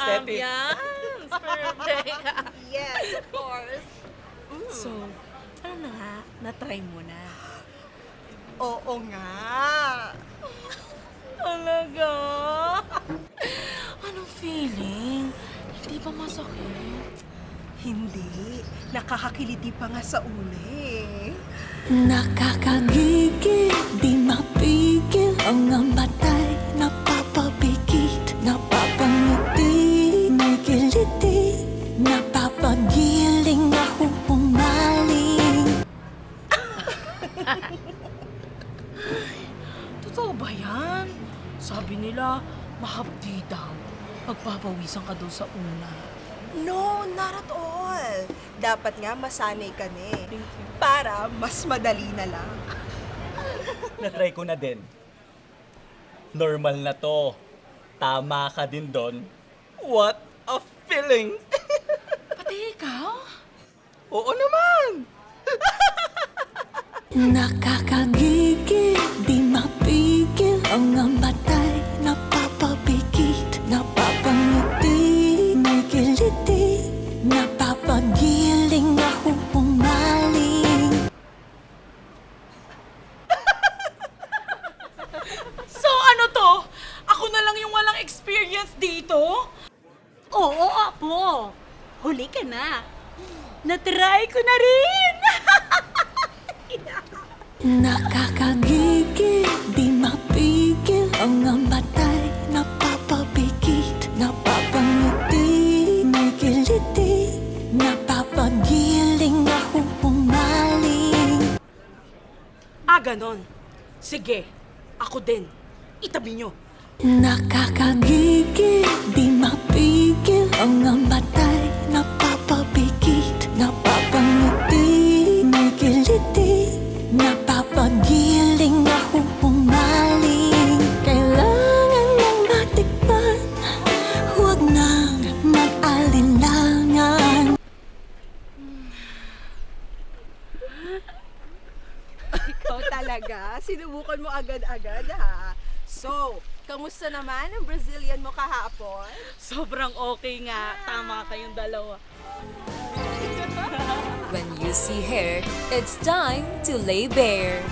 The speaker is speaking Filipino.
aesthetic. Ambiance! Perfect! Yes, of course. So, ano na nga? Na-try mo na? Oo nga. Talaga? Anong feeling? Hindi ba masakit? Hindi. Nakakakiliti pa nga sa uli. Nakakagigil, di mapigil ang matay. Napapapikit, napapangiti, may kiliti, napapagiling, nahuhumaling. Totoo ba yan? Sabi nila, mahapdi daw. Pagpapawisan ka daw sa una. No, not at all. Dapat nga masanay ka na eh. Para mas madali na lang. Na-try ko na din. Normal na to. Tama ka din doon. What a feeling! Pati ikaw? Oo naman! Nakakagigil, di mapigil ang matay. Napapapikit, napapangiti, may kiliti, napapagiling, nahuhumaling. So ano to? Ako na lang yung walang experience dito? Oo, Apo. Huli ka na. Na-try ko na rin. Nakakagigil, di mapigil ang matay. Napapapikit, napapangiti, may kiliti, napapagiling, nahuhumaling. Ganon. Sige, ako din. Itabi nyo. Nakakagigil, di mapigil ang matay. Napapapikit, napapangiti, may kiliti, napapagiling, nahuhumaling. Kailangan mong matikman, huwag nang mag-alinlangan. Ikaw talaga. Sinubukan mo agad-agad ha. So, kamusta naman ang Brazilian mo kahapon? Sobrang okay nga. Tama kayong dalawa. When you see hair, it's time to lay bare.